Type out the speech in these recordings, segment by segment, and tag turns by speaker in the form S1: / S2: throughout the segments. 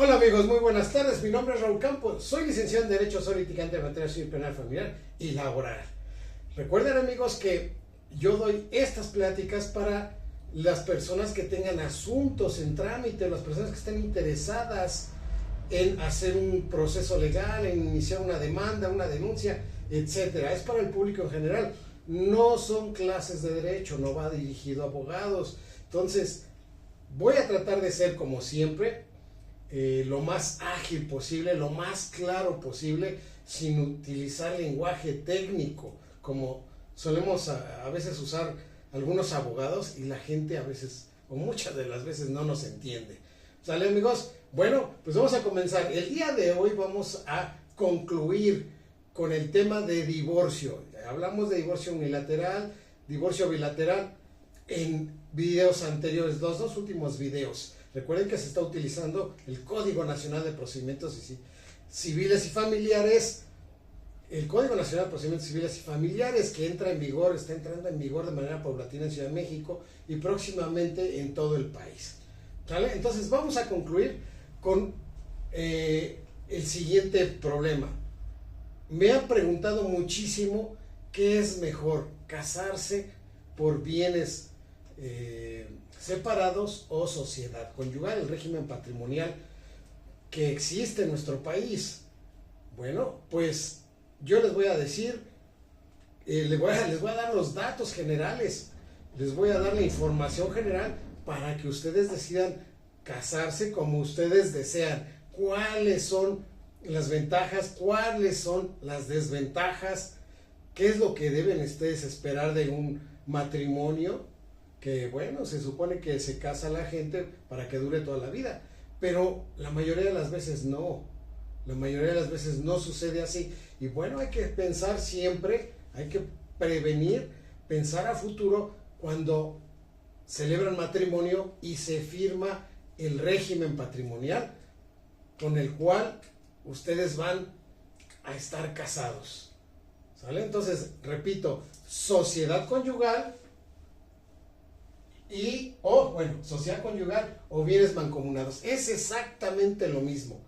S1: Hola amigos, muy buenas tardes. Mi nombre es Raúl Campos. Soy licenciado en Derecho, soy litigante de materia civil, penal, familiar y laboral. Recuerden amigos que yo doy estas pláticas para las personas que tengan asuntos en trámite, las personas que estén interesadas en hacer un proceso legal, en iniciar una demanda, una denuncia, etcétera. Es para el público en general. No son clases de derecho, no va dirigido a abogados. Entonces, voy a tratar de ser como siempre lo más ágil posible, lo más claro posible, sin utilizar lenguaje técnico, como solemos a veces usar algunos abogados y la gente a veces, o muchas de las veces, no nos entiende. ¿Sale amigos? Bueno, pues vamos a comenzar. El día de hoy vamos a concluir con el tema de divorcio. Hablamos de divorcio unilateral, divorcio bilateral en videos anteriores, los dos últimos videos. Recuerden que se está utilizando el Código Nacional de Procedimientos Civiles y Familiares, el Código Nacional de Procedimientos Civiles y Familiares que está entrando en vigor de manera paulatina en Ciudad de México y próximamente en todo el país. ¿Vale? Entonces vamos a concluir con el siguiente problema. Me han preguntado muchísimo qué es mejor, casarse por bienes separados o sociedad conyugal, el régimen patrimonial que existe en nuestro país. Bueno, pues yo les voy a decir, les voy a dar los datos generales, les voy a dar la información general para que ustedes decidan casarse como ustedes desean. ¿Cuáles son las ventajas? ¿Cuáles son las desventajas? ¿Qué es lo que deben ustedes esperar de un matrimonio? Que bueno, se supone que se casa la gente para que dure toda la vida, pero la mayoría de las veces no. La mayoría de las veces no sucede así. Y bueno, hay que pensar siempre, hay que prevenir, pensar a futuro cuando celebran matrimonio y se firma el régimen patrimonial con el cual ustedes van a estar casados. ¿Sale? Entonces, repito, sociedad conyugal sociedad conyugal o bienes mancomunados. Es exactamente lo mismo.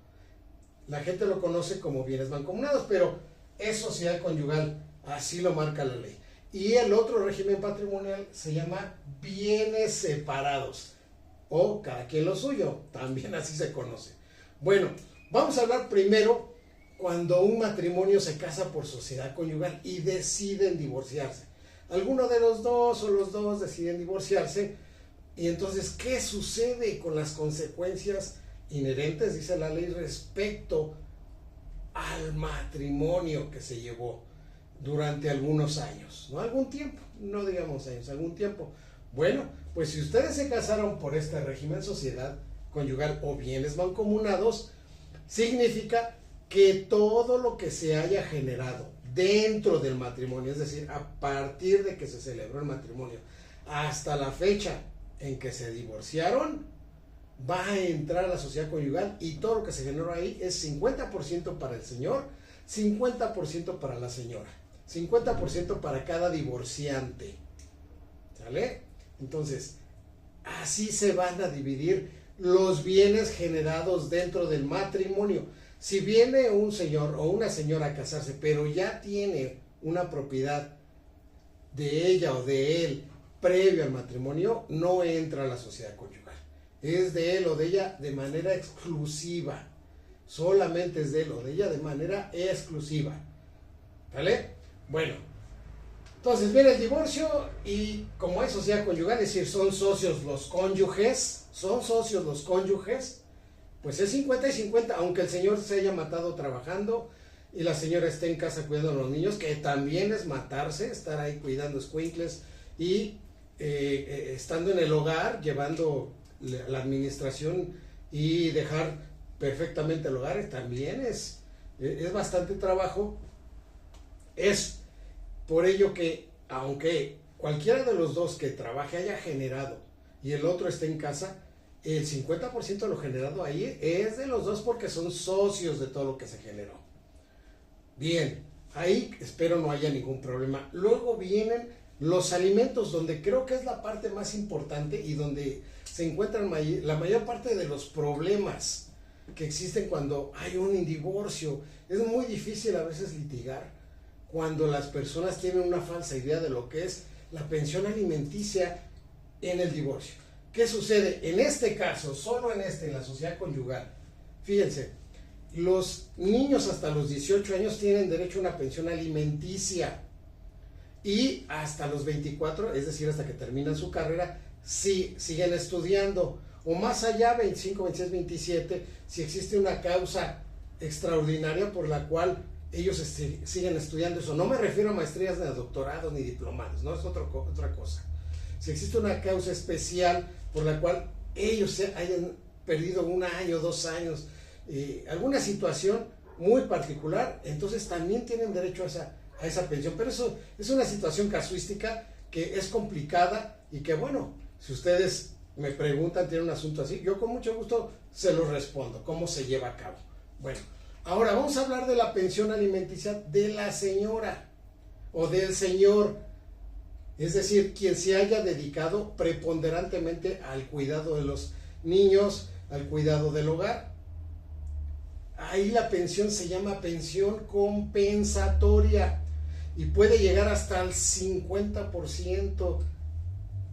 S1: La gente lo conoce como bienes mancomunados, pero es sociedad conyugal, así lo marca la ley. Y el otro régimen patrimonial se llama bienes separados, o cada quien lo suyo, también así se conoce. Bueno, vamos a hablar primero cuando un matrimonio se casa por sociedad conyugal y deciden divorciarse. Alguno de los dos o los dos deciden divorciarse, y entonces, ¿qué sucede con las consecuencias inherentes, dice la ley, respecto al matrimonio que se llevó durante algunos años? No algún tiempo, no digamos años, algún tiempo. Bueno, pues si ustedes se casaron por este régimen sociedad conyugal o bienes mancomunados, significa que todo lo que se haya generado dentro del matrimonio, es decir, a partir de que se celebró el matrimonio hasta la fecha en que se divorciaron, va a entrar a la sociedad conyugal, y todo lo que se generó ahí es 50% para el señor, 50% para la señora, 50% para cada divorciante. ¿Sale? Entonces, así se van a dividir los bienes generados dentro del matrimonio. Si viene un señor o una señora a casarse, pero ya tiene una propiedad de ella o de él previo al matrimonio, no entra a la sociedad conyugal. Es de él o de ella de manera exclusiva. Solamente es de él o de ella de manera exclusiva. ¿Vale? Bueno, entonces viene el divorcio y como es sociedad conyugal, es decir, son socios los cónyuges, pues es 50 y 50, aunque el señor se haya matado trabajando y la señora esté en casa cuidando a los niños, que también es matarse, estar ahí cuidando escuincles y estando en el hogar, llevando la administración y dejar perfectamente el hogar, también es bastante trabajo. Es por ello que, aunque cualquiera de los dos que trabaje haya generado y el otro esté en casa, el 50% de lo generado ahí es de los dos porque son socios de todo lo que se generó. Bien, ahí espero no haya ningún problema. Luego vienen los alimentos, donde creo que es la parte más importante y donde se encuentran la mayor parte de los problemas que existen cuando hay un divorcio. Es muy difícil a veces litigar cuando las personas tienen una falsa idea de lo que es la pensión alimenticia en el divorcio. ¿Qué sucede? En este caso, solo en la sociedad conyugal, fíjense, los niños hasta los 18 años tienen derecho a una pensión alimenticia y hasta los 24, es decir, hasta que terminan su carrera, sí, siguen estudiando, o más allá, 25, 26, 27, si existe una causa extraordinaria por la cual ellos siguen estudiando eso. No me refiero a maestrías, ni a doctorados, ni diplomados, no es otra cosa. Si existe una causa especial por la cual ellos se hayan perdido un año, 2 años, alguna situación muy particular, entonces también tienen derecho a esa pensión. Pero eso es una situación casuística que es complicada y que, bueno, si ustedes me preguntan, tienen un asunto así, yo con mucho gusto se los respondo, cómo se lleva a cabo. Bueno, ahora vamos a hablar de la pensión alimenticia de la señora o del señor, es decir, quien se haya dedicado preponderantemente al cuidado de los niños, al cuidado del hogar. Ahí la pensión se llama pensión compensatoria y puede llegar hasta el 50%.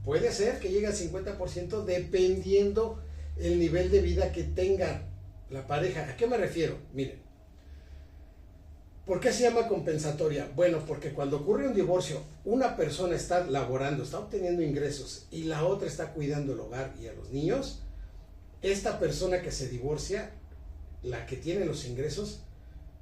S1: Puede ser que llegue al 50% dependiendo el nivel de vida que tenga la pareja. ¿A qué me refiero? Miren, ¿por qué se llama compensatoria? Bueno, porque cuando ocurre un divorcio, una persona está laborando, está obteniendo ingresos y la otra está cuidando el hogar y a los niños. Esta persona que se divorcia, la que tiene los ingresos,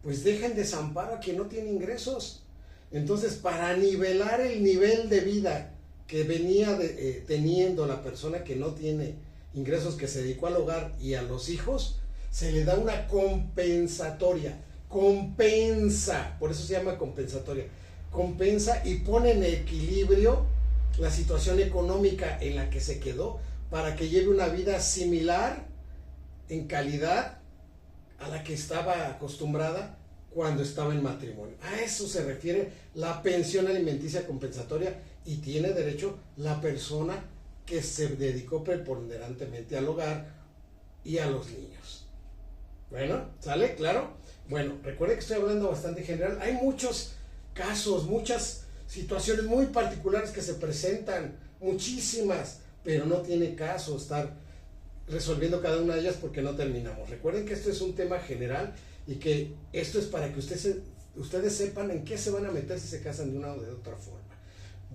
S1: pues deja en desamparo a quien no tiene ingresos. Entonces, para nivelar el nivel de vida que venía teniendo la persona que no tiene ingresos, que se dedicó al hogar y a los hijos, se le da una compensatoria. Compensa, por eso se llama compensatoria. Compensa y pone en equilibrio la situación económica en la que se quedó para que lleve una vida similar en calidad a la que estaba acostumbrada cuando estaba en matrimonio. A eso se refiere la pensión alimenticia compensatoria y tiene derecho la persona que se dedicó preponderantemente al hogar y a los niños. Bueno, ¿sale? ¿Claro? Bueno, recuerde que estoy hablando bastante general. Hay muchos casos, muchas situaciones muy particulares que se presentan, muchísimas, pero no tiene caso estar resolviendo cada una de ellas porque no terminamos. Recuerden que esto es un tema general y que esto es para que ustedes sepan en qué se van a meter si se casan de una o de otra forma.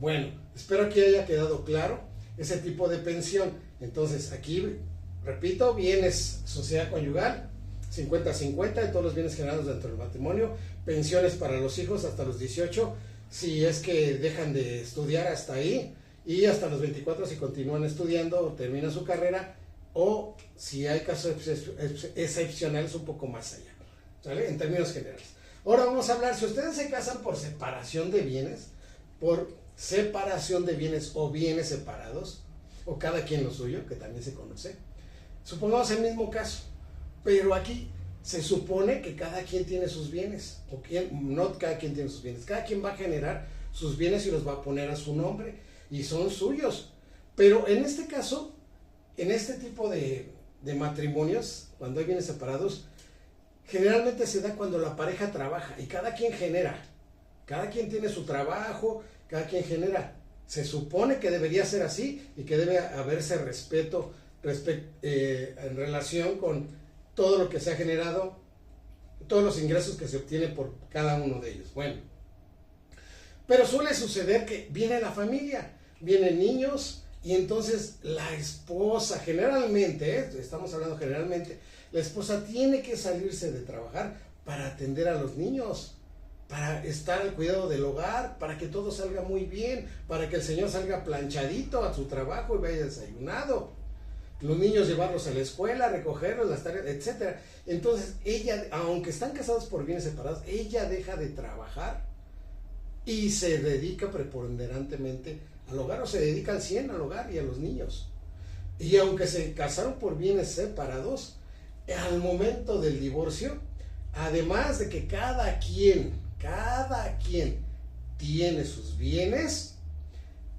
S1: Bueno, espero que haya quedado claro ese tipo de pensión. Entonces, aquí, repito, bienes, sociedad conyugal, 50-50 de todos los bienes generados dentro del matrimonio, pensiones para los hijos hasta los 18, si es que dejan de estudiar hasta ahí, y hasta los 24 si continúan estudiando o terminan su carrera, o si hay casos excepcionales un poco más allá, ¿sale? En términos generales. Ahora vamos a hablar, si ustedes se casan por separación de bienes o bienes separados, o cada quien lo suyo, que también se conoce, supongamos el mismo caso, pero aquí se supone que cada quien tiene sus bienes, no cada quien tiene sus bienes, cada quien va a generar sus bienes y los va a poner a su nombre, y son suyos, pero en este caso, en este tipo de matrimonios, cuando hay bienes separados, generalmente se da cuando la pareja trabaja y cada quien genera, cada quien tiene su trabajo, cada quien genera. Se supone que debería ser así y que debe haberse respeto en relación con todo lo que se ha generado, todos los ingresos que se obtienen por cada uno de ellos. Bueno, pero suele suceder que viene la familia, vienen niños y entonces la esposa, generalmente, estamos hablando generalmente, la esposa tiene que salirse de trabajar para atender a los niños, para estar al cuidado del hogar, para que todo salga muy bien, para que el señor salga planchadito a su trabajo y vaya desayunado. Los niños llevarlos a la escuela, recogerlos, las tareas, etc. Entonces ella, aunque están casados por bienes separados, ella deja de trabajar y se dedica preponderantemente al hogar, o se dedica al 100 al hogar y a los niños. Y aunque se casaron por bienes separados, al momento del divorcio, además de que cada quien tiene sus bienes,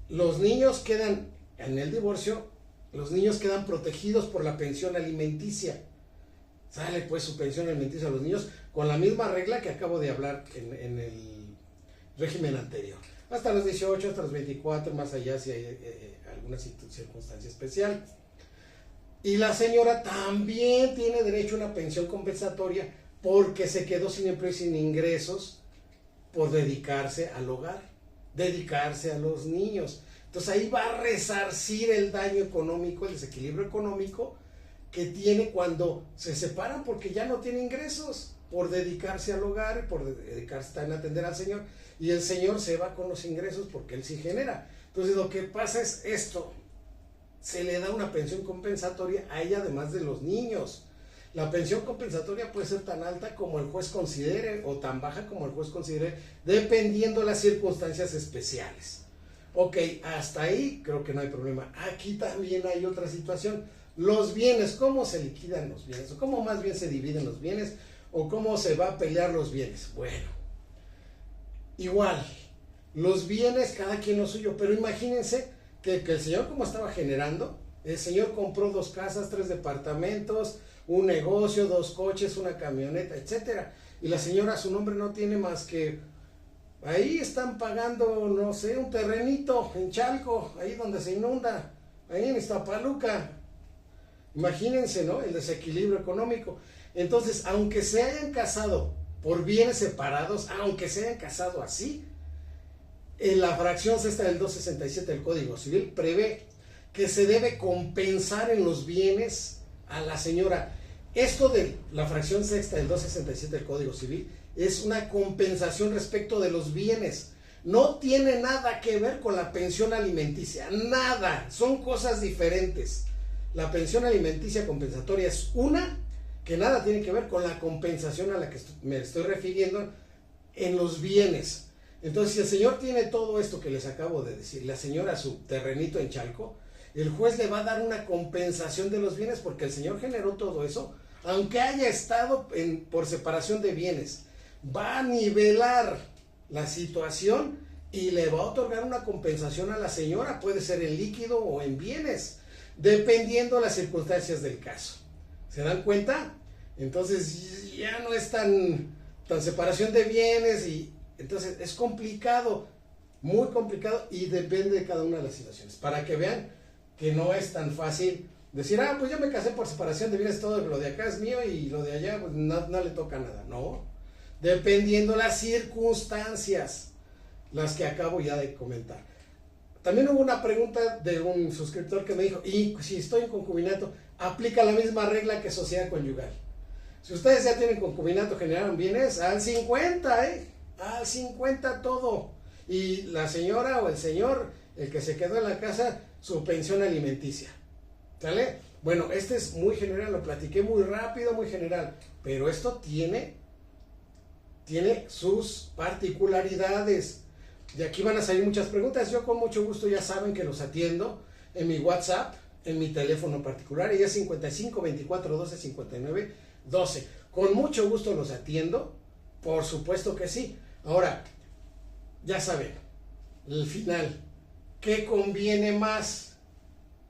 S1: los niños quedan, en el divorcio, los niños quedan protegidos por la pensión alimenticia. Sale pues su pensión alimenticia a los niños con la misma regla que acabo de hablar en el régimen anterior. Hasta los 18, hasta los 24, más allá si hay alguna circunstancia especial. Y la señora también tiene derecho a una pensión compensatoria porque se quedó sin empleo y sin ingresos por dedicarse al hogar, dedicarse a los niños. Entonces ahí va a resarcir el daño económico, el desequilibrio económico que tiene cuando se separan porque ya no tiene ingresos por dedicarse al hogar, por dedicarse también a atender al señor, y el señor se va con los ingresos porque él sí genera. Entonces lo que pasa es esto, se le da una pensión compensatoria a ella además de los niños. La pensión compensatoria puede ser tan alta como el juez considere o tan baja como el juez considere, dependiendo de las circunstancias especiales. Ok, hasta ahí creo que no hay problema. Aquí también hay otra situación. Los bienes, ¿cómo se liquidan los bienes? O cómo más bien se dividen los bienes, o cómo se va a pelear los bienes. Bueno, igual, los bienes cada quien lo suyo, pero imagínense que el señor como estaba generando, el señor compró 2 casas, 3 departamentos, un negocio, 2 coches, una camioneta, etcétera, y la señora a su nombre no tiene más que, ahí están pagando, no sé, un terrenito en Chalco, ahí donde se inunda, ahí en Iztapaluca. Imagínense, ¿no? El desequilibrio económico. Entonces, aunque se hayan casado por bienes separados, aunque se hayan casado así, en la fracción sexta del 267 del Código Civil prevé que se debe compensar en los bienes a la señora. Esto de la fracción sexta del 267 del Código Civil es una compensación respecto de los bienes. No tiene nada que ver con la pensión alimenticia, nada, son cosas diferentes. La pensión alimenticia compensatoria es una que nada tiene que ver con la compensación a la que me estoy refiriendo en los bienes. Entonces, si el señor tiene todo esto que les acabo de decir, la señora su terrenito en Chalco, el juez le va a dar una compensación de los bienes porque el señor generó todo eso, aunque haya estado por separación de bienes. Va a nivelar la situación y le va a otorgar una compensación a la señora, puede ser en líquido o en bienes, dependiendo de las circunstancias del caso. ¿Se dan cuenta? Entonces ya no es tan separación de bienes y entonces es complicado, muy complicado y depende de cada una de las situaciones. Para que vean que no es tan fácil decir, pues yo me casé por separación de bienes, todo lo de acá es mío y lo de allá pues no le toca nada. No, dependiendo las circunstancias, las que acabo ya de comentar. También hubo una pregunta de un suscriptor que me dijo, y si estoy en concubinato, ¿aplica la misma regla que sociedad conyugal? Si ustedes ya tienen concubinato, generaron bienes, al 50, al 50 todo. Y la señora o el señor, el que se quedó en la casa, su pensión alimenticia. ¿Sale? Bueno, este es muy general, lo platiqué muy rápido, muy general, pero esto tiene sus particularidades. De aquí van a salir muchas preguntas. Yo con mucho gusto ya saben que los atiendo en mi WhatsApp, en mi teléfono particular, y es 55 24 12 59 12. Con mucho gusto los atiendo, por supuesto que sí. Ahora, ya saben, el final, ¿qué conviene más?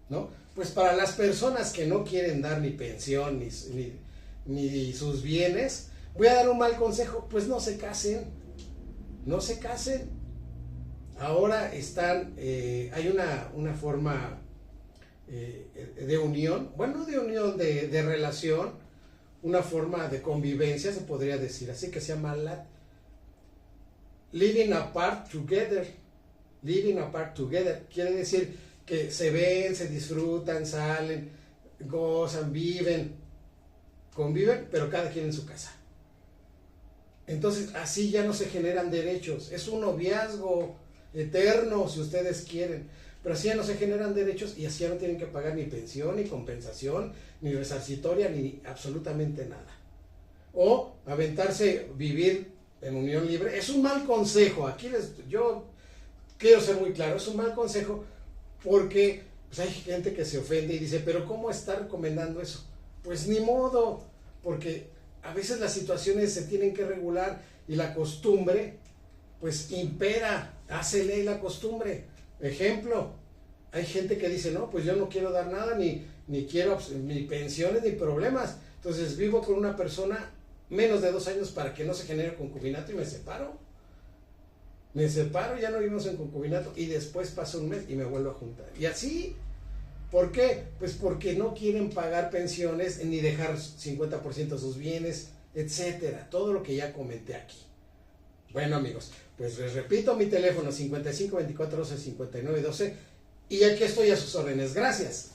S1: ¿No? Pues para las personas que no quieren dar ni pensión ni sus bienes, voy a dar un mal consejo, pues no se casen, no se casen. Ahora hay una forma de unión, bueno, no de unión, de relación, una forma de convivencia, se podría decir así, que se llama living apart together. Living apart together quiere decir que se ven, se disfrutan, salen, gozan, conviven, pero cada quien en su casa. Entonces así ya no se generan derechos, es un noviazgo eterno si ustedes quieren, pero así ya no se generan derechos y así ya no tienen que pagar ni pensión, ni compensación, ni resarcitoria, ni absolutamente nada. O aventarse, vivir en unión libre, es un mal consejo. Aquí yo quiero ser muy claro, es un mal consejo porque pues hay gente que se ofende y dice, pero ¿cómo está recomendando eso? Pues ni modo, porque a veces las situaciones se tienen que regular y la costumbre pues impera, hace ley la costumbre. Ejemplo, hay gente que dice, no, pues yo no quiero dar nada, ni quiero ni pensiones, ni problemas, Entonces vivo con una persona menos de 2 años para que no se genere concubinato y me separo. Me separo, ya no vivimos en concubinato y después pasa un mes y me vuelvo a juntar. Y así, ¿por qué? Pues porque no quieren pagar pensiones ni dejar 50% de sus bienes, etcétera. Todo lo que ya comenté aquí. Bueno, amigos, pues les repito mi teléfono 55 24 12 59 12 y aquí estoy a sus órdenes. Gracias.